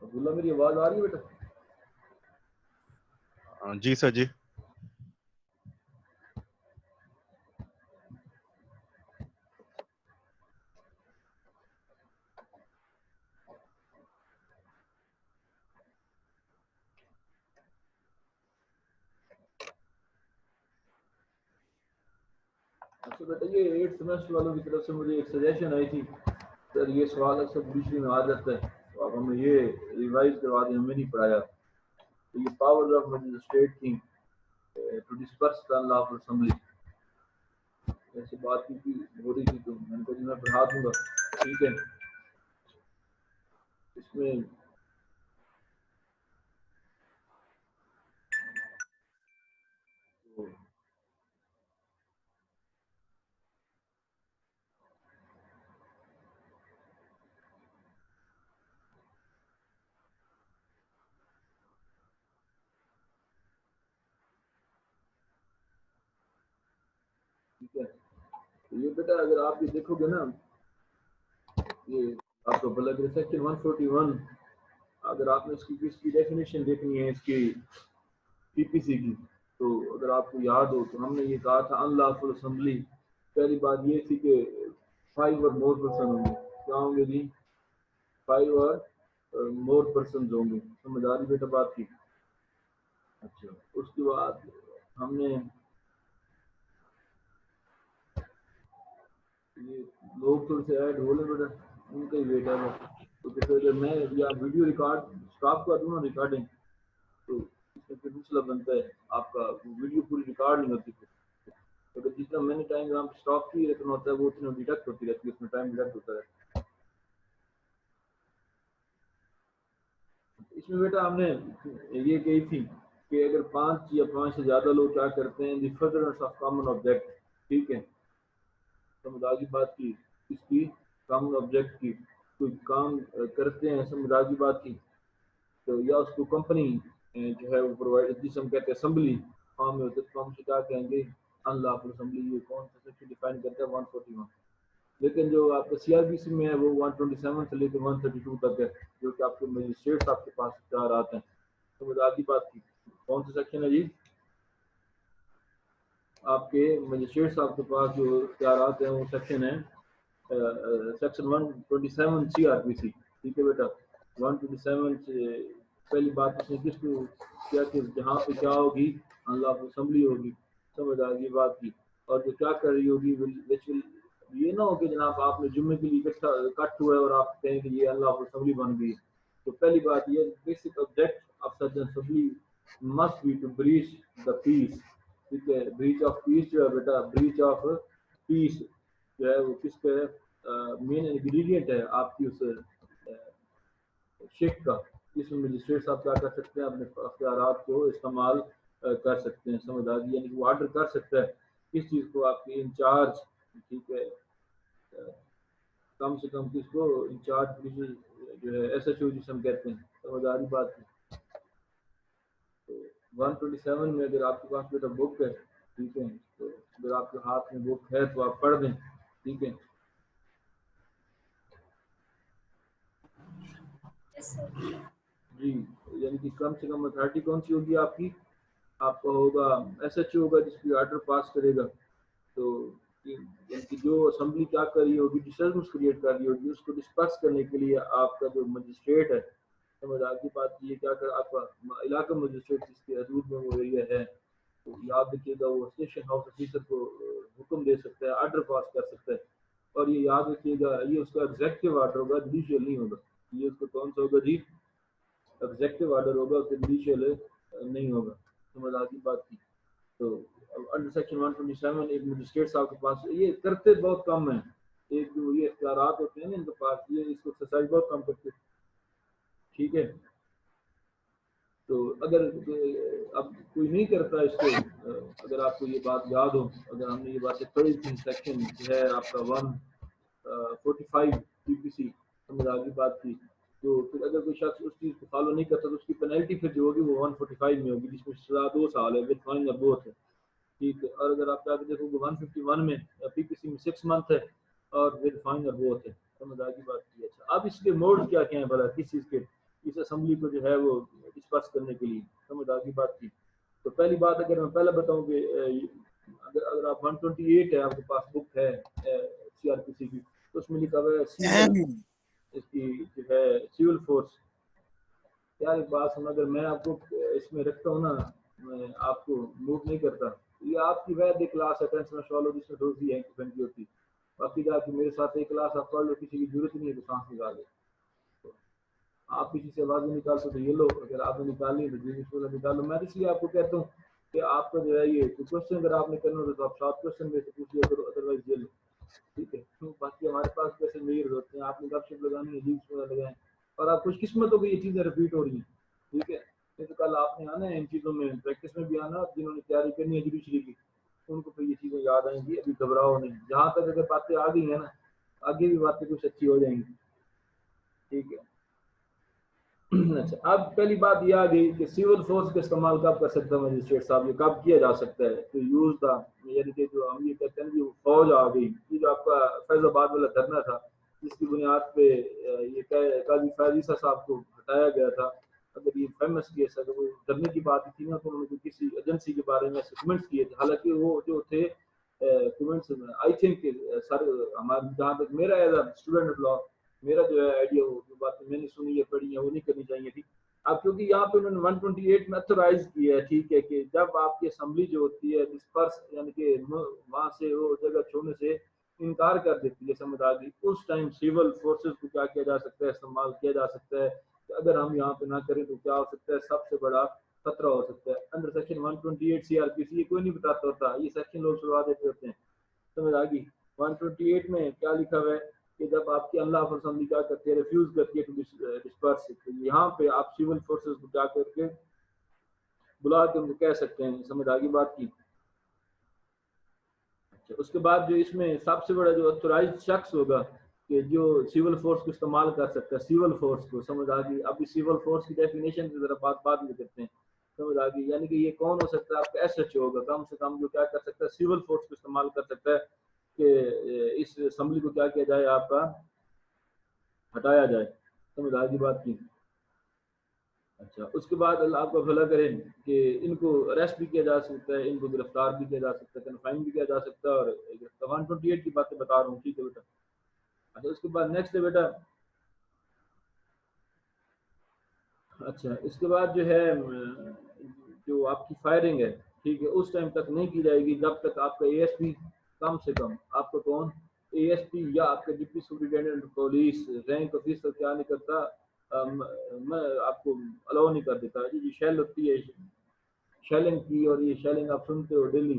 عبداللہ میری آواز آ رہی ہے بیٹا؟ جی سر جی. اچھا بیٹا یہ 8th سیمسٹر والوں کی طرف سے مجھے ایک سجیشن آئی تھی سر یہ سوال اکثر بیچ میں آ جاتا ہے تو آپ ہمیں یہ ریوائز کروا دیں, ہمیں نہیں پڑھایا. تو یہ پاور آف مجسٹریٹ تھی to disperse the law of assembly, ایسی بات کی ہو رہی تھی تو میں نے کہا جی میں پڑھا دوں گا. ٹھیک ہے, اس میں ٹھیک ہے, تو یہ بیٹا اگر آپ یہ دیکھو گے نا, یہ آپ کو بلکہ سیکشن 141 اگر آپ نے اس کی ڈیفینیشن دیکھنی ہے اس کی پی پی سی کی, تو اگر آپ کو یاد ہو تو ہم نے یہ کہا تھا ان لافل اسمبلی. پہلی بات یہ تھی کہ 5 اور مور پرسن ہوں گے. کیا ہوں گے جی؟ 5 اور مور پرسنز ہوں گے. سمجھ آ رہی بیٹا بات کی؟ اچھا, اس کے بعد ہم نے یہ لوگ تھوڑے سے ایڈ ہو لیں بیٹا, ان کا ہی ویٹ ہے. تو پھر میں یا ویڈیو ریکارڈ اسٹاپ کر دوں نا ریکارڈنگ, تو اس میں پھر مسئلہ بنتا ہے آپ کا ویڈیو پوری ریکارڈ نہیں ہوتی. اگر جتنا میں نے ٹائم یہاں پہ اسٹاپ کی رکھنا ہوتا ہے وہ اتنا ڈیڈکٹ ہوتی رہتی ہے, اس میں ٹائم ڈیڈکٹ ہوتا ہے. اس میں بیٹا ہم نے یہ کہی تھی کہ اگر 5 یا 5 سے زیادہ لوگ کیا کرتے ہیں دی فردرنس آف کامن آبجیکٹ. ٹھیک ہے, سمجھ آگی بات کی, اس کی کامن آبجیکٹ کی کوئی کام کرتے ہیں, سمجھ آگی بات کی, تو یا اس کو کمپنی جو ہے وہ پرووائڈ, جس ہم کہتے ہیں اسمبلی فارم میں ہوتے ہیں, تو ہم سے کیا کہیں گے ان لافل اسمبلی. یہ کون سا سیکشن ڈیفائن کرتا ہے؟ 141. لیکن جو آپ کا سی آر پی سی میں ہے وہ 127 سے لے کے 132 تک ہے, جو کہ آپ کے مجسٹریٹس آپ کے پاس اختیار آتے ہیں. سمجھ آگی بات کی, کون سا سیکشن ہے جی؟ آپ کے مجسٹریٹس آپ کے پاس جو اختیارات ہیں وہ سیکشن ہے سیکشن 127 سی آر پی سی. ٹھیک ہے بیٹا, 127 سے پہلی بات اس نے کس کو کیا کہ جہاں پہ کیا ہوگی اللہ کی اسمبلی ہوگی. سمجھ آ گئی بات کی, اور جو کیا کر رہی ہوگی یہ نہ ہو کہ جناب آپ نے جمعے کے لیے کٹ ہوا ہے اور آپ کہیں کہ یہ اللہ کی اسمبلی بن گئی. تو پہلی بات یہ basic object of such assembly must be to breach the peace. ٹھیک ہے, بریچ آف پیس جو ہے بیٹا, بریچ آف پیس جو ہے وہ کس کا مین انگریڈینٹ ہے آپ کی اس شیک کا. اس میں مجسٹریٹ صاحب کیا کر سکتے ہیں, اپنے اختیارات کو استعمال کر سکتے ہیں. سمجھ آ گئی, یعنی وہ آرڈر کر سکتا ہے کس چیز کو آپ کے انچارج. ٹھیک ہے, کم سے کم کس کو انچارج جو ہے ایس ایچ او جسے ہم کہتے ہیں. سمجھ آ رہی بات ہے؟ تو 127 میں اگر آپ کے پاس بیٹا بک ہے, ٹھیک ہے, تو اگر آپ کے ہاتھ میں بک ہے تو آپ پڑھ دیں. ٹھیک ہے جی, یعنی کہ کم سے کم اتھارٹی کون سی ہوگی آپ کی؟ آپ کا ہوگا ایس ایچ او ہوگا جس کی آرڈر پاس کرے گا. تو یعنی کہ جو اسمبلی کیا کر رہی ہوگی, ڈسٹربنس کریٹ کر رہی ہوگی, اس کو ڈسپرس کرنے کے لیے آپ کا جو مجسٹریٹ ہے, سمجھ آگے بات یہ کیا کر آپ کا علاقہ مجسٹریٹ جس کے حدود میں وہ ایریا ہے, تو یاد رکھیے گا وہ اسٹیشن ہاؤس افیسر کو حکم دے سکتا ہے, آرڈر پاس کر سکتا ہے. اور یہ یاد رکھیے گا یہ اس کا ایگزیکٹو آرڈر ہوگا, جوڈیشیل نہیں ہوگا. یہ اس کو کون سا ہوگا جی؟ ایگزیکٹو آرڈر ہوگا, جوڈیشیل نہیں ہوگا. سمجھ آگے بات کی. تو انڈر سیکشن 127 ایک مجسٹریٹ صاحب کے پاس یہ کرتے بہت کم ہیں, ایک جو یہ اختیارات ہوتے ہیں نا ان کے پاس, یہ اس کو ایکسرسائز بہت کم کرتے. ٹھیک ہے, تو اگر اب کوئی نہیں کرتا اس کو، اگر آپ کو یہ بات یاد ہو، اگر ہم نے یہ باتیں پڑھی تھی، سیکشن جو ہے آپ کا 145 پی پی سی، سمجھ آگے بات کی، تو پھر اگر کوئی شخص اس چیز کو فالو نہیں کرتا تو اس کی پینلٹی پھر جو ہوگی وہ 145 میں ہوگی، جس میں سزا 2 سال ہے وتھ فائن اور بوتھ ہے، ٹھیک ہے. اور اگر آپ جا کے دیکھو گے 151 میں پی پی سی میں 6 منتھ ہے اور وتھ فائن اور بوتھ ہے، سمجھ آگے بات کی. اچھا اب اس کے موڈ کیا کیا ہیں بھلا، کس چیز کے اس اسمبلی کو جو ہے وہ ڈسپرس کرنے کے لیے، سمجھ آگے بات کی. تو پہلی بات اگر میں پہلے بتاؤں کہ اگر آپ 128 ہے آپ کے پاس بک ہے سی آر پی سی کی، تو اس میں لکھا ہوا ہے سیول، اس کی جو ہے سیول فورس. یار ایک بات سنو، اگر میں آپ کو اس میں رکھتا ہوں نا، میں آپ کو موو نہیں کرتا، یہ آپ کی وید کلاس ہے 10 سمیسٹر والوں جس میں دوسری ہے کی ہوتی، باقی جا کے میرے ساتھ ایک کلاس آپ پڑھ لو، کسی کی ضرورت نہیں ہے کہ سانس نکالے. آپ کسی سے آواز نہیں نکالتے تو یہ لو، اگر آپ نے نکالی تو جی نکالو. میں اس لیے آپ کو کہتا ہوں کہ آپ کا جو ہے یہ کوشچن اگر آپ نے کرنا ہو تو آپ 7 کوشچن میں سے پوچھ لیا کرو، ادروائز یہ لو، ٹھیک ہے. باقی ہمارے پاس پیسے میئر ہوتے ہیں، آپ نے گپ شپ لگانی ہے، لیوس وغیرہ لگائیں، اور آپ خوش قسمت ہو کہ یہ چیزیں رپیٹ ہو رہی ہیں، ٹھیک ہے. نہیں تو کل آپ نے آنا ہے ان چیزوں میں پریکٹس میں بھی آنا، جنہوں نے تیاری کرنی ہے جوڈیشری کی ان کو پھر یہ چیزیں یاد آئیں گی. ابھی گھبراؤ نہیں، جہاں تک اگر باتیں آ گئی ہیں نا آگے بھی باتیں کچھ اچھی ہو جائیں گی، ٹھیک ہے. اچھا اب پہلی بات یہ آ گئی کہ سیول فورس کا استعمال کب کر سکتا ہے مجسٹریٹ صاحب، یہ کب کیا جا سکتا ہے تو یوز تھا، یعنی کہ جو ہم یہ کہتے ہیں کہ فوج آ گئی، یہ جو آپ کا فیض آباد والا دھرنا تھا جس کی بنیاد پہ یہ قاضی فیض عیسیٰ صاحب کو ہٹایا گیا تھا، اگر یہ فیمس کیس ہے تو وہ دھرنے کی بات تھی نا، تو انہوں نے کسی ایجنسی کے بارے میں کمنٹس کیے تھے، حالانکہ وہ جو تھے کمنٹس آئی تھنک سر ہمارے جہاں تک میرا as a student of law میرا جو ہے آئیڈیا وہ جو باتیں میں نے سنی ہے پڑھی ہیں وہ نہیں کرنی چاہیے تھی. اب کیونکہ یہاں پہ انہوں نے 128 میں اتھورائز کیا ہے، ٹھیک ہے، کہ جب آپ کی اسمبلی جو ہوتی ہے ڈسپرس یعنی کہ وہاں سے وہ جگہ چھوڑنے سے انکار کر دیتی ہے، سمجھ آ گئی، اس ٹائم سیول فورسز کو کیا کیا جا سکتا ہے، استعمال کیا جا سکتا ہے کہ اگر ہم یہاں پہ نہ کریں تو کیا ہو سکتا ہے، سب سے بڑا خطرہ ہو سکتا ہے. Under section 128 C R P C یہ کوئی نہیں بتاتا ہوتا، یہ سیکشن لوگ چھڑوا دیتے ہوتے ہیں، سمجھ آ گئی. 128 میں کیا لکھا ہوا ہے کہ جب آپ کی اللہ اسمبلی کیا کرتی ہے ریفیوز کرتی ہے ٹو ڈسپرس، یہاں پہ آپ سیول فورسز کو کیا کر کے بلا کے ان کو کہہ سکتے ہیں، سمجھ آگے بات کی. اچھا اس کے بعد جو اس میں سب سے بڑا جو اتھورائز شخص ہوگا کہ جو سیول فورس کو استعمال کر سکتا ہے، سیول فورس کو، سمجھ آ گئی. اب سیول فورس کی ڈیفینیشن کی ذرا بعد میں کرتے ہیں، سمجھ آ گئی. یعنی کہ یہ کون ہو سکتا ہے، آپ کا ایس ایچ او ہوگا کم سے کم، جو کیا کر سکتا ہے سیول فورس کو استعمال کر سکتا ہے کہ اس اسمبلی کو کیا کیا جائے، آپ کا ہٹایا جائے، سمجھ آگے بات کی. اچھا اس کے بعد اللہ آپ کا بھلا کرے کہ ان کو اریسٹ بھی کیا جا سکتا ہے، ان کو گرفتار بھی کیا جا سکتا ہے، کنفائن بھی کیا جا سکتا ہے، اور 128 کی باتیں بتا رہا ہوں، ٹھیک ہے بیٹا. اچھا اس کے بعد نیکسٹ ہے بیٹا، اچھا اس کے بعد جو ہے جو آپ کی فائرنگ ہے، ٹھیک ہے، اس ٹائم تک نہیں کی جائے گی جب تک آپ کا اے ایس پی کم سے کم، آپ کو کون اے ایس پی یا آپ کا deputy superintendent police rank officer کیا نہیں کرتا، میں آپ کو الاؤ نہیں کر دیتا. یہ شیل ہوتی ہے شیلنگ کی، اور یہ شیلنگ آپ سنتے ہو ڈیلی،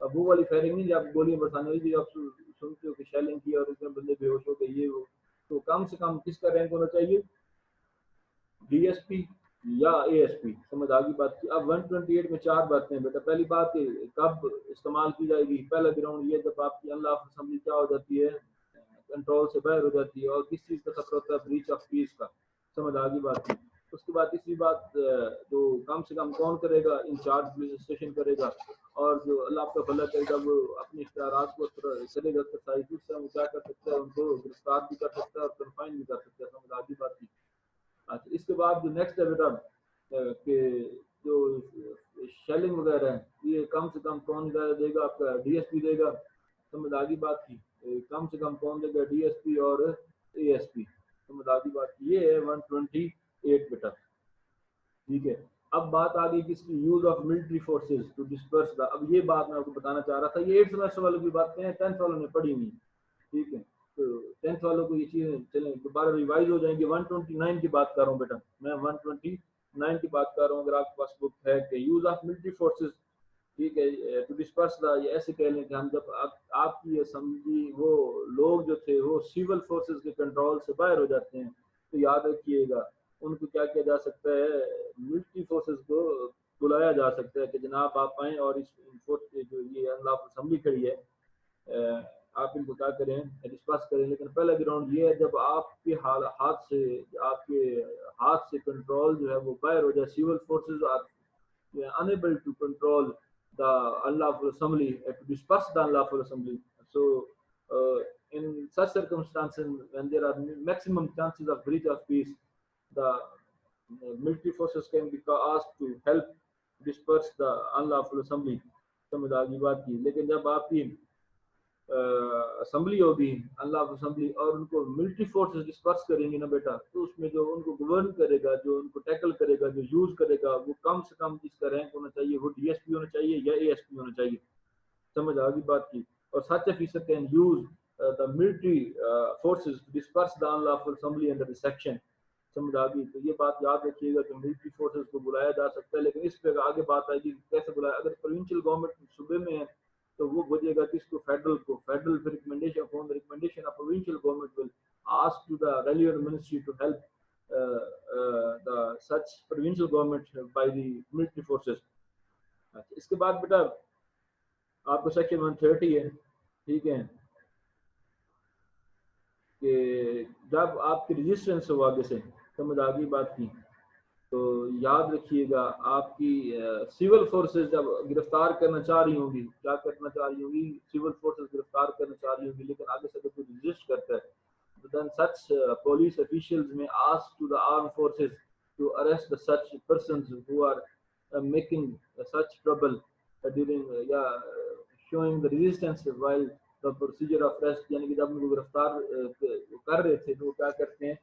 اب وہ والی فائرنگ نہیں جو آپ گولیاں برسانے والی آپ سنتے ہو کہ شیلنگ کی اور اس میں بندے بے ہوش ہو گئے یہ وہ. تو کم سے کم کس کا رینک ہونا چاہیے، ڈی ایس پی یا اے ایس پی، سمجھ آگے بات کی. اب 128 میں 4 باتیں ہیں بیٹا. پہلی بات کب استعمال کی جائے گی، پہلا گراؤنڈ یہ جب آپ کی اللہ اسمبلی کیا ہو جاتی ہے، کنٹرول سے باہر ہو جاتی ہے، اور کس چیز کا خطرہ ہوتا ہے، بریچ آف پیس کا، سمجھ آگے بات کی. اس کے بعد تیسری بات جو کم سے کم کون کرے گا، انچارج پولیس اسٹیشن کرے گا، اور جو اللہ آپ کا بھلا کرے گا وہ اپنے اختیارات کو کرے گا ایکسرسائز، اس طرح وہ کیا کر سکتا ہے، ان کو گرفتار بھی کر سکتا ہے اور کنفائن بھی کر سکتا ہے، سمجھ آگے بات کی. اچھا اس کے بعد جو نیکسٹ ہے بیٹا کہ جو شیلنگ وغیرہ ہے یہ کم سے کم کون دے گا، آپ کا ڈی ایس پی دے گا، سمجھ آگے بات کی. کم سے کم کون دے گا، ڈی ایس پی اور اے ایس پی، سمجھ آگے بات کی. یہ ہے 128 بیٹا، ٹھیک ہے. اب بات آ گئی کس کی، use of military forces to disperse the. اب یہ بات میں آپ کو بتانا چاہ رہا تھا، یہ 8 سیمسٹر والوں کی باتیں ہیں، 10th والوں نے پڑھی نہیں، ٹھیک ہے. تو 10th والوں کو یہ چیزیں چلیں دوبارہ ریوائز ہو جائیں گے. 129 کی بات کر رہا ہوں بیٹا، میں 129 کی بات کر رہا ہوں. اگر آپ کے پاس بک ہے کہ یوز آف ملٹری فورسز، ٹھیک ہے، ٹو ڈسپرس دا، یہ ایسے کہہ لیں کہ ہم جب آپ کی اسمبلی وہ لوگ جو تھے وہ سیول فورسز کے کنٹرول سے باہر ہو جاتے ہیں، تو یاد رکھیے گا ان کو کیا کیا جا سکتا ہے، ملٹری فورسز کو بلایا جا سکتا ہے کہ جناب آپ آئیں اور اس فورس جو یہ اللہ اسمبلی کھڑی ہے آپ ان کو کیا کریں ڈسکس کریں. لیکن پہلا گراؤنڈ یہ ہے جب آپ کے ہاتھ سے کنٹرول جو ہے وہ باہر ہو جائے. Civil forces are unable to control the unlawful assembly, to disperse the unlawful assembly. So in such circumstances when there are maximum chances of breach of peace, the military forces can be asked to help disperse the unlawful assembly. سمجھ آ گئی بات کی. لیکن جب آپ کی assembly ہوگی اللہ اسمبلی اور ان کو ملٹری فورسز ڈسپرس کریں گے نا بیٹا, تو اس میں جو ان کو گورن کرے گا, جو ان کو ٹیکل کرے گا, جو یوز کرے گا, وہ کم سے کم جس کا رینک ہونا چاہیے وہ ڈی ایس پی ہونا چاہیے یا اے ایس پی ہونا چاہیے. سمجھ آ گئی بات کی. اور such officer can use the military forces to disperse the unlawful assembly under the section. سمجھ آ گئی. تو یہ بات یاد رکھیے گا کہ ملٹری فورسز کو بلایا جا سکتا ہے, لیکن اس پہ آگے بات آئے گی کیسے بلایا. اگر پروونشل گورنمنٹ صوبے میں ہے تو وہ بولے گا کہ اس کو federal recommendation on recommendation of provincial government will ask to the relevant ministry to help the such provincial government by the military forces. اس کے بعد بیٹا آپ کو سیکشن 130 ہے, ٹھیک ہے, کہ جب آپ کی رجسٹرنس ہو آگے سے, سمجھ آ گئی بات کی, تو یاد رکھیے گا آپ کی سول فورسز جب گرفتار کرنا چاہ رہی ہوں گی, کیا کرنا چاہ رہی ہوں گی, سول فورسز گرفتار کرنا چاہ رہی ہوں گی, لیکن آگے سے کوئی رجسٹ کرتا ہے تو then such police officials may ask to the armed forces to arrest the such persons who are making such trouble during showing the resistance while the procedure of arrest. یعنی کہ جب ان کو گرفتار کر رہے تھے تو وہ کیا کرتے ہیں,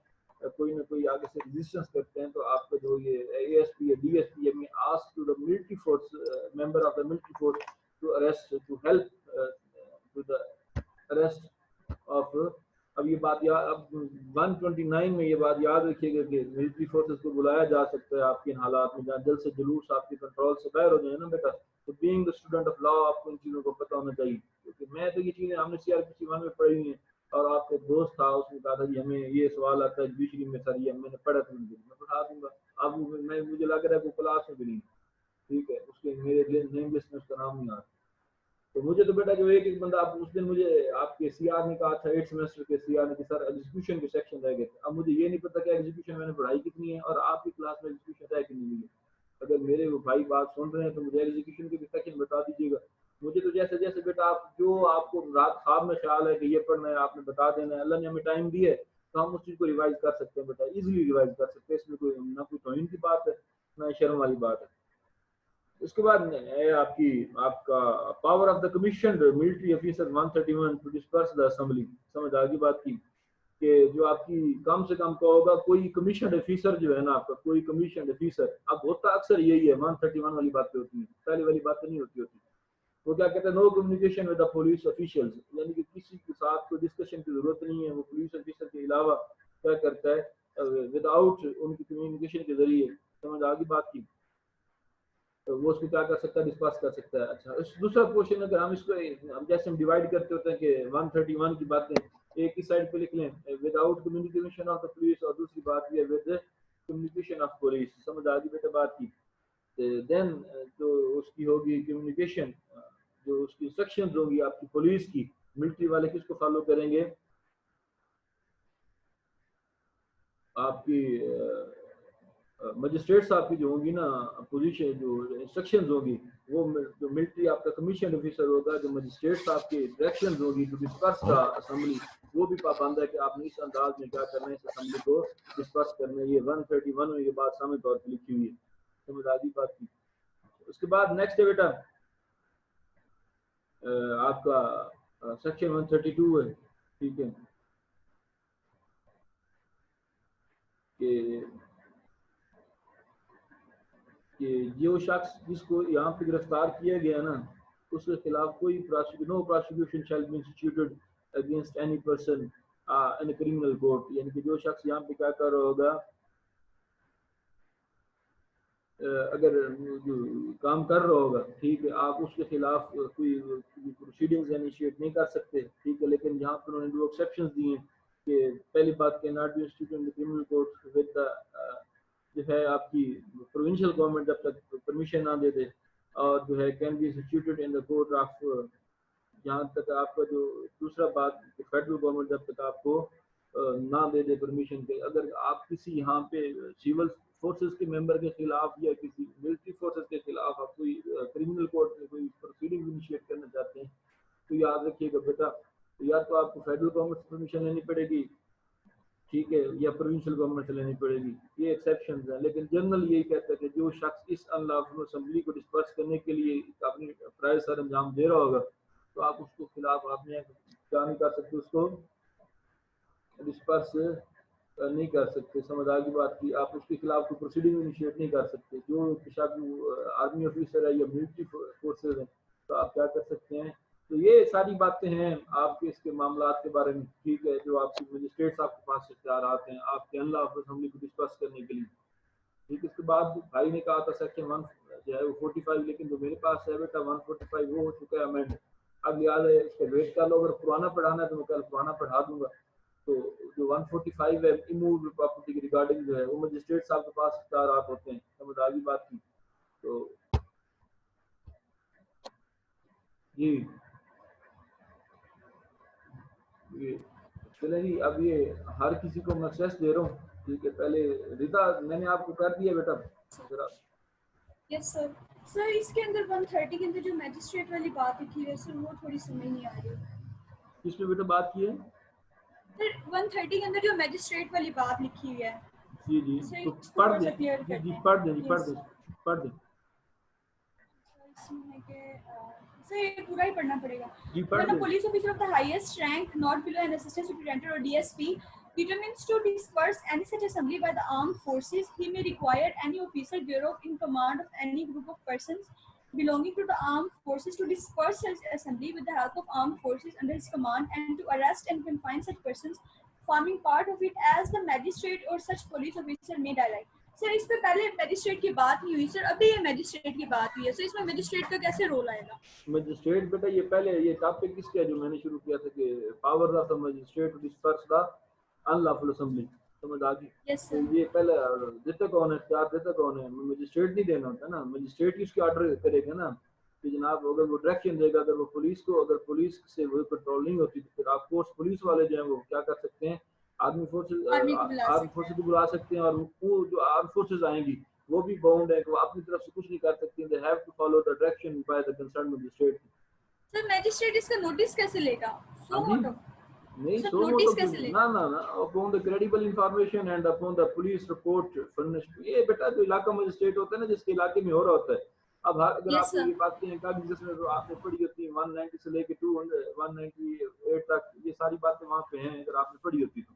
کوئی نہ کوئی آگے سے ریزسٹنس کرتے ہیں, تو آپ کا جو یہ اے ایس پی یا D S P may ask to the military force member of the military force to arrest to help to the arrest of. اب یہ بات اب 129 میں یہ بات یاد رکھیے گا کہ ملٹری فورسز کو بلایا جا سکتا ہے آپ کے حالات میں جہاں جلد سے جلوس آپ کے کنٹرول سے باہر ہو جائے نا بیٹا. تو being the student of law آپ کو ان چیزوں کو پتہ ہونا چاہیے, کیونکہ میں تو یہ چیزیں ہم نے سی آر پی سی 1 میں پڑھی ہوئی ہیں, اور آپ کا دوست تھا اس نے کہا تھا جی ہمیں یہ سوال آتا ہے جوڈیشری میں سر, یہ میں نے پڑھا تھا, میں پڑھا دوں گا. اب مجھے لگ رہا ہے کہ کلاس میں بھی نہیں, ٹھیک ہے, اس کے میرے نیم لسٹ میں اس کا نام نہیں آ رہا. تو مجھے تو بیٹا جو ایک بندہ آپ اس دن مجھے آپ کے سی آر نے کہا تھا 8 سیمسٹر کے سی آر نے کہ سر ایگزیکیوشن کے سیکشن رہ گئے تھے. اب مجھے یہ نہیں پتا کہ ایگزیکیوشن میں نے پڑھائی کتنی ہے اور آپ کی کلاس میں ایگزیکیوشن ہے کتنی ہے. اگر میرے وہ بھائی بات سن رہے ہیں تو مجھے ایگزیکیوشن کے بھی سیکشن بتا دیجیے گا. مجھے تو جیسے جیسے بیٹا آپ کو رات خواب میں خیال ہے کہ یہ پڑھنا ہے آپ نے بتا دینا ہے, اللہ نے ہمیں ٹائم دیا ہے تو ہم اس چیز کو ریوائز کر سکتے ہیں بیٹا, ایزیلی ریوائز کر سکتے ہیں. اس میں کوئی نہ کوئی توہین کی بات ہے نہ شرم والی بات ہے. اس کے بعد ہے آپ کا power of the commission military officer 131 to disperse the assembly. سمجھ آگے بات کی کہ جو آپ کی کم سے کم کا ہوگا کوئی کمیشن آفیسر جو ہے نا آپ کا کوئی کمیشن آفیسر, اب ہوتا اکثر یہی ہے 131 والی باتیں ہوتی ہیں, پہلے والی باتیں نہیں ہوتی. وہ کیا کہتے ہیں نو communication with the police officials, یعنی کہ کسی کے ساتھ کوئی ڈسکشن کی ضرورت نہیں ہے. وہ پولیس آفیسر کے علاوہ کیا کرتا ہے ود آؤٹ ان کی کمیونیکیشن کے ذریعے, سمجھ آگے بات کی, تو وہ اس کو کیا کر سکتا ہے ڈسکس کر سکتا ہے. اچھا دوسرا پورشن اگر ہم اس کو جیسے ہم ڈیوائڈ کرتے ہوتے ہیں کہ 131 کی باتیں ایک ہی سائڈ پہ لکھ لیں with out communication of the police, اور دوسری بات یہ ود کمیونیکیشن آف پولیس. سمجھ آگے بیٹا بات کی. دین جو اس کی ہوگی کمیونیکیشن, جو اس کی انسٹرکشنز ہوں گی آپ کی پولیس کی, ملٹری والے کس کو فالو کریں گے, آپ کی مجسٹریٹ صاحب کی جو ہوں گی نا پوزیشن, جو انسٹرکشنز ہوں گی وہ جو ملٹری آپ کا کمیشن آفیسر ہوگا, جو مجسٹریٹ صاحب کی ڈائریکشنز ہوگی ٹو ڈسپرس دا اسمبلی, وہ بھی پابند ہے کہ آپ نے اس انداز میں کیا کرنا ہے اس اسمبلی کو ڈسپرس کرنا ہے. یہ 131 میں یہ بات سامنے طور پہ لکھی ہوئی ہے. سمجھ آگے بات کی. اس کے بعد نیکسٹ ہے بیٹا آپ کا سیکشن 132 ہے, ٹھیک ہے, کہ جو شخص جس کو یہاں پہ گرفتار کیا گیا نا اس کے خلاف کوئی no prosecution shall be instituted against any person in criminal court. یعنی کہ جو شخص یہاں پہ کیا کر رہا ہوگا, اگر جو کام کر رہا ہوگا, ٹھیک ہے, آپ اس کے خلاف کوئی پروسیڈنگز انیشیٹ نہیں کر سکتے, ٹھیک ہے. لیکن جہاں پر انہوں نے دو ایکسیپشنز دی ہیں کہ پہلی بات کہ not be instituted in criminal court with جو ہے آپ کی پروونشل گورنمنٹ جب تک پرمیشن نہ دے دے, اور جو ہے can be instituted in the court of, جہاں تک آپ کا جو دوسرا بات فیڈرل گورنمنٹ جب تک آپ کو نہ دے دے پرمیشن کے, اگر آپ کسی یہاں پہ سول فورسز کے ممبر کے خلاف یا کسی ملٹری فورسز کے خلاف آپ کوئی کرمنل کورٹ میں کوئی پروسیڈنگ انیشیٹ کرنا چاہتے ہیں تو یاد رکھیے گا بیٹا, یا تو آپ کو فیڈرل گورنمنٹ سے پرمیشن لینی پڑے گی, ٹھیک ہے, یا پروونشل گورنمنٹ سے لینی پڑے گی, یہ ایکسیپشنز ہیں. لیکن جنرل یہی کہتا ہے کہ جو شخص اس ان لافل اسمبلی کو ڈسپرس کرنے کے لیے اپنی فرائض سر انجام دے رہا ہوگا تو آپ اس کو خلاف آپ نے کیا نہیں کر سکتے, اس کو ڈسپرس نہیں کر سکتے. سمجھ آ گئی بات کی, آپ اس کے خلاف کوئی پروسیڈنگ انیشیٹ نہیں کر سکتے. جو شاید آرمی آفیسر ہے یا ملٹری فورسز ہیں تو آپ کیا کر سکتے ہیں. تو یہ ساری باتیں ہیں آپ کے اس کے معاملات کے بارے میں, ٹھیک ہے, جو آپ کی مجسٹریٹس آپ کے پاس اختیارات ہیں آپ کے ان لافل اسمبلی کو ڈسپرس کرنے کے لیے, ٹھیک. اس کے بعد بھائی نے کہا تھا سیکشن 1 جو ہے وہ 45, لیکن جو میرے پاس ہے بیٹا 145 وہ ہو چکا ہے امینڈ. اب یاد ہے اس کا ویٹ کر لو, اگر پرانا پڑھانا ہے تو میں کل پرانا پڑھا دوں گا. تو جو 145 ہے ایموویبل پراپرٹی کے ریگارڈنگ جو ہے وہ مجسٹریٹ صاحب کے پاس اختیارات ہوتے ہیں. سمجھ آ گئی بات کی. تو جی یہ چلیں جی, اب یہ ہر کسی کو میں ایکسیس دے رہا ہوں, ٹھیک ہے. پہلے رضا میں نے آپ کو کر دیا بیٹا ذرا. یس سر. سر اس کے اندر 130 کے اندر جو میجسٹریٹ والی بات لکھی ہے سر وہ تھوڑی سمجھ نہیں آ رہی. کس پہ بیٹا بات کی ہے سر 130 کے اندر جو میجسٹریٹ والی بات لکھی ہوئی ہے جی جی سر تو اس کو پڑھ تھوڑا دیں, سا کلیئر جی کر جی دیں. پڑھ دیں, جی پڑھ یس دیں, پڑھ دیں, اس میں ہے کہ سر یہ پورا ہی پڑھنا پڑے گا. جی پڑھ When a دیں. police officer of the highest rank, not below an assistant superintendent or DSP, determines to disperse any such assembly by the armed forces, he may require any officer thereof in command of any group of persons belonging to the armed forces to disperse such assembly with the help of armed forces under his command, and to arrest and confine such persons forming part of it as the magistrate or such police officer may direct. سر اس پہ پہلے magistrate کی بات نہیں ہوئی سر, ابھی یہ magistrate کی بات ہوئی ہے. سر اس میں میجسٹریٹ کا کیسے رول آئے گا؟ مجسٹریٹ بیٹا یہ پہلے یہ ٹاپک کس کا ہے جو میں نے شروع کیا تھا کہ power of the magistrate to disperse the unlawful assembly. سمجھ آ گئی. یس تو سر. یہ پہلے دیتا کون ہے, اختیار دیتا کون ہے, مجسٹریٹ نہیں دینا ہوتا نا, مجسٹریٹ ہی اس کی آرڈر کرے گا نا کہ جناب اگر وہ ڈائریکشن دے گا, اگر وہ پولیس کو, اگر پولیس سے وہ کنٹرول نہیں ہوتی تو پھر آپ فورس پولیس والے جو ہیں وہ کیا کر سکتے ہیں, آرمی فورسز آرمی کو بلا آرمی سکتے فورسز ہیں. کو بلا سکتے ہیں, اور وہ جو آرم فورسز آئیں گی وہ بھی باؤنڈ ہے کہ وہ اپنی طرف سے کچھ نہیں کر سکتی. they have to follow the direction by the concerned magistrate. Sir magistrate اس کا نوٹس کیسے لے گا؟ ہاں سو جی, موٹو نہیں سر سو موٹو نوٹس کیسے لے نہ گا؟ نہ upon the credible information and upon the police report furnished. یہ بیٹا جو علاقہ مجسٹریٹ ہوتا ہے نا جس کے علاقے میں ہو رہا ہوتا ہے. اب اگر یس آپ کو سر. یہ باتیں ہیں کاغذ میں جو آپ نے پڑھی ہوتی ہیں 190 سے لے کے 198 تک, یہ ساری باتیں وہاں پہ ہیں اگر آپ نے پڑھی ہوتی تو.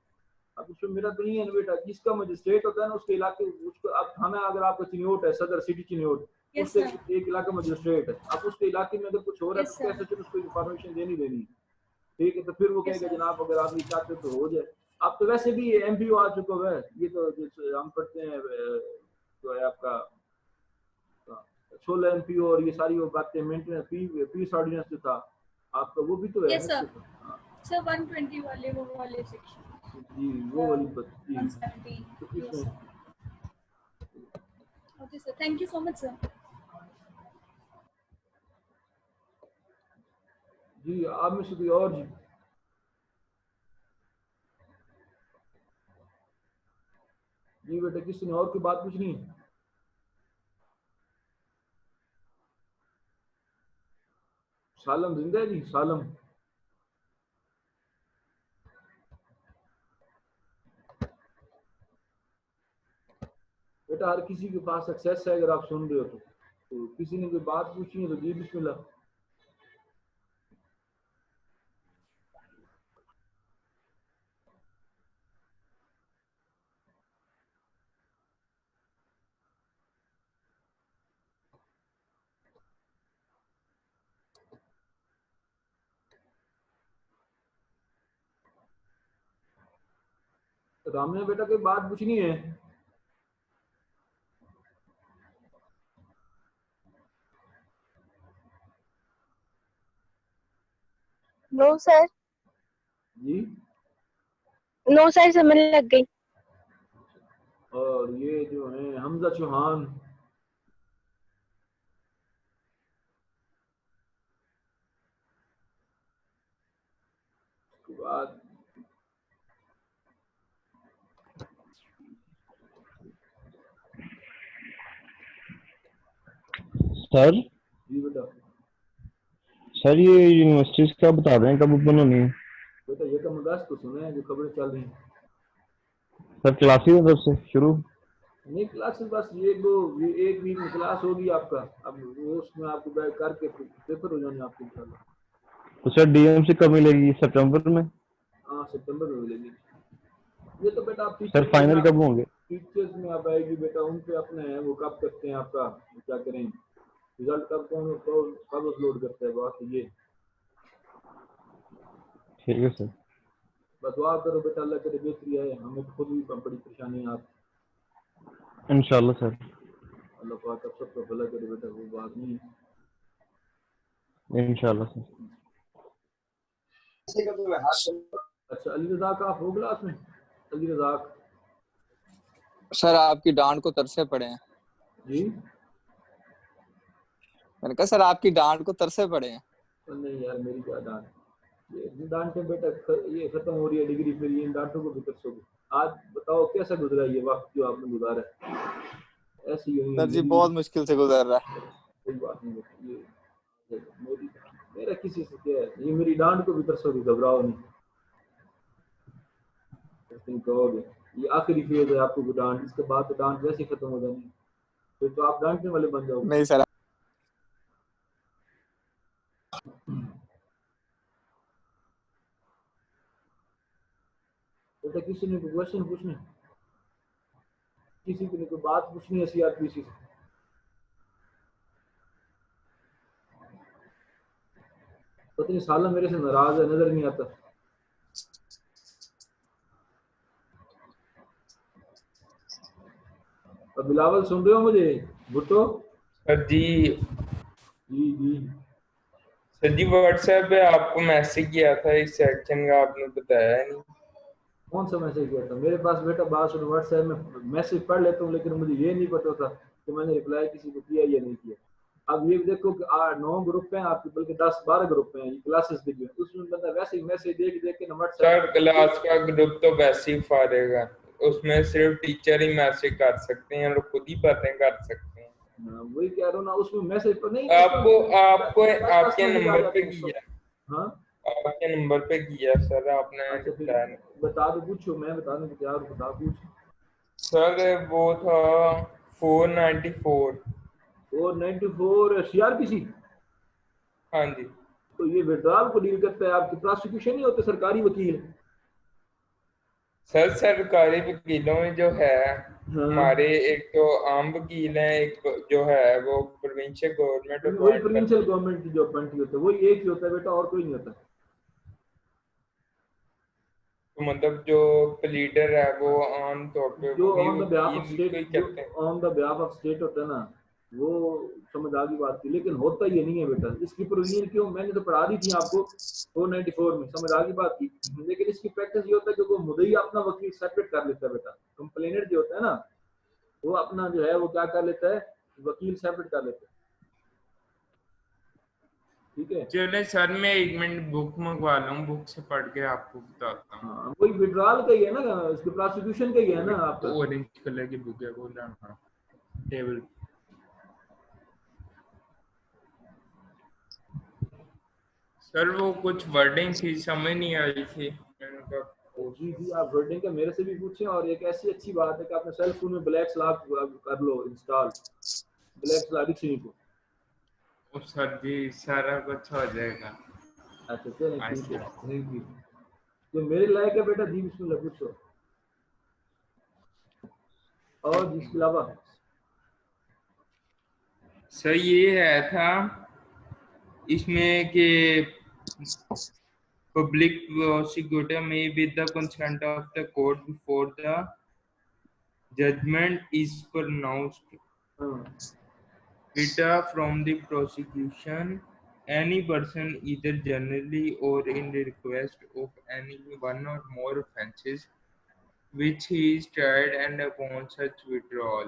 اب اس میں میرا تو نہیں ہے نا بیٹا, جس کا مجسٹریٹ ہوتا ہے نا اس کے علاقے, اس کو اب تھانہ اگر آپ کا چنیوٹ ہے, صدر سٹی چنیوٹ, اس یس سے سر. ایک علاقہ مجسٹریٹ ہے. اب اس کے علاقے میں اگر کچھ ہو رہا ہے یس تو سر. کیسے اس کو انفارمیشن دینی, ٹھیک ہے. تو پھر وہ کہے یس گا سر. جناب اگر آپ یہ چاہتے تو ہو جائے. اب تو ویسے بھی ایم پی او آ چکا ہوا ہے, یہ تو ہم پڑھتے ہیں جو ہے آپ کا 16 ایم پی او اور یہ ساری وہ باتیں مینٹیننس پیس آرڈیننس جو تھا آپ کا وہ بھی تو ہے یس سر. نا. سر 120 والے وہ والے سیکشن. جی وہ والی بات جی. 117. تو اس یس میں sir. Okay sir, thank you so much sir. جی آپ میں سے کوئی اور جی, جی بیٹا کسی نے اور کوئی بات پوچھنی ہے؟ سالم زندہ ہے جی, سالم بیٹا ہر کسی کے پاس ایکسیس ہے, اگر آپ سن رہے ہو تو کسی نے کوئی بات پوچھنی ہے تو جی بسم اللہ. رام نے بیٹا کوئی بات پوچھنی ہے؟ نو سر. جی نو سر سمجھ لگ گئی. اور یہ جو ہیں حمزہ چوہان، اس کے بعد سر جی بیٹا سر یہ یونیورسٹیز کا بتا دیں کب اوپن ہونی ہے؟ بیٹا یہ تو مداس کو سنے ہیں جو خبریں چل رہی ہیں. سر کلاسز طرف سے شروع؟ نہیں کلاس بس ایک ویک میں کلاس ہوگی آپ کا. اب وہ اس میں آپ کو بیک کر کے پیپر ہو جانے آپ کے انشاءاللہ. تو سر ڈی ایم سی کب ملے گی؟ سپٹمبر میں؟ ہاں سپٹمبر میں ملے گی. یہ تو بیٹا آپ سر فائنل کب ہوں گے؟ ٹیچرز میں آپ آئے گی بیٹا، ان پہ اپنے ہیں وہ کب کرتے ہیں آپ کا کیا کریں رزلٹ کب اپلوڈ کرتا ہے بات یہ. ٹھیک ہے سر. بس دعا کرو بیٹا اللہ کرے بہتری آئے. ہمیں تو خود بھی بڑی پریشانی ہے آپ. انشاءاللہ سر. اللہ پاک اب سب کا بھلا کرے بیٹا، وہ بات نہیں. انشاءاللہ سر. اچھا علی رزاق آپ ہو کلاس میں؟ علی رزاق سر آپ کی ڈانٹ کو ترسے پڑے ہیں. جی میں نے کہا سر آپ کی ڈانٹ کو ترسے پڑے ہیں. نہیں یار میری کیا ڈانٹ، یہ ڈانٹیں بیٹا یہ ختم ہو رہی ہے ڈگری پھر یہ ڈانٹوں کو بھی ترسو گے. آج بتاؤ کیسا گزرا یہ وقت جو آپ نے گزارا ہے؟ ایسی ہی سر جی بہت مشکل سے گزر رہا ہے. کوئی بات نہیں. یہ میرا کسی سے کیا ہے، یہ میری ڈانٹ کو بھی ترسو گے، گھبراؤ نہیں. تم کہو گے یہ آخری فیز ہے آپ کو ڈانٹ، اس کے بعد تو ڈانٹ ویسے ہی ختم ہو جانی ہے، پھر تو آپ ڈانٹنے والے بن جاؤ گے. نہیں سر. بیٹا کسی نے کوئی کوشچن پوچھنا، کسی نے کوئی بات پوچھنی ہے سی آر پی سی سے؟ پتہ نہیں سالہ میرے سے ناراض ہے، نظر نہیں آتا. بلاول سن رہے ہو مجھے؟ بھٹو سر جی جی سر جی واٹس ایپ پہ آپ کو میسج کیا تھا اس سیکشن کا، آپ نے بتایا نہیں. کون سا میسج کیا تھا میرے پاس بیٹا؟ بات سنو، واٹس ایپ میں میسج پڑھ لیتا ہوں لیکن مجھے یہ نہیں پتا تھا کہ میں نے رپلائی کسی کو کیا یا نہیں کیا. اب یہ دیکھو کہ 9 گروپ ہیں آپ کے، بلکہ 10-12 گروپ ہیں یہ کلاسز کے جو ہیں، اس میں بندہ ویسے ہی میسج دیکھ کے نا واٹس ایپ سر کلاس کا گروپ تو ویسے ہی فارغ ہے، اس میں صرف ٹیچر ہی میسج کر سکتے ہیں اور خود ہی باتیں کر سکتے ہیں. وہی کہہ رہا ہوں نا، اس میں میسج پر نہیں، آپ کے میسج آ نمبر پہ جاتے ہیں. کیا، ہاں آپ کے نمبر پہ کیا سر آپ نے اچھا پھر بتایا نہیں. بتا دو، پوچھو، میں بتانے کو تیار ہوں، بتا پوچھ. سر وہ تھا 494. 494 سی آر پی سی. ہاں جی تو یہ وڈرال کو ڈیل کرتا ہے، آپ کی پراسیکیوشن نہیں ہوتے سرکاری وکیل. سر سرکاری وکیلوں میں جو ہے ہاں ہمارے ایک تو عام وکیل ہیں، ایک جو ہے وہ پروونشل گورنمنٹ وہی اپوائنٹ پروونشل کرتی ہے. گورنمنٹ کی جو اپوائنٹی ہوتا ہے وہی ایک ہی ہوتا ہے بیٹا، اور کوئی نہیں ہوتا. تو مطلب جو پلیڈر ہے وہ عام طور پہ جو وہی آن دا بیہاف آف وکیل کو ہی اسٹیٹ، جو کرتے ہیں. آن دا بیہاف آف اسٹیٹ ہوتا ہے نا، وہ سمجھ آ گئی بات کی، لیکن ہوتا یہ نہیں ہے بیٹا. اس کی پروویژن کیوں، میں نے تو پڑھا دی تھی آپ کو 494 میں، سمجھ آ گئی بات کی. لیکن اس کی پریکٹس یہ ہوتا ہے کہ وہ مدعی اپنا وکیل سیپریٹ کر لیتا ہے بیٹا. کمپلینر جو ہوتا ہے نا وہ اپنا جو ہے وہ کیا کر لیتا ہے، وکیل سیپریٹ کر لیتا ہے. ٹھیک ہے. چلے سر میں 1 منٹ بک منگوا لوں، بک سے پڑھ کے آپ کو بتاتا ہوں. ہاں وہی وڈرال کا ہی ہے نا، اس کے پراسیکیوشن کا ہی ہے نا آپ کا. اورنج کلر کی بک ہے وہ لانا ٹیبل. سر وہ کچھ ورڈنگ تھی سمجھ نہیں آئی تھی، میں نے کہا جی آپ ورڈنگ کا میرے سے بھی پوچھیں. اور ایک ایسی اچھی بات ہے کہ اپنے سیل فون میں بلیک سلاک کر لو انسٹال، بلیک سلاک ڈکشنری کو. سر جی سارا کچھ ہو جائے گا. اچھا چلیں ٹھیک ہے، تھینک یو. جو میرے لائق ہے بیٹا جی بسم اللہ پوچھو. اور جس کے علاوہ سر یہ ہے تھا اس میں کہ public prosecutor may with the consent of the court before the judgment is pronounced withdraw from the prosecution any person either generally or in the request of any one or more offences which he is tried and upon such withdrawal.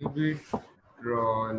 withdrawal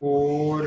4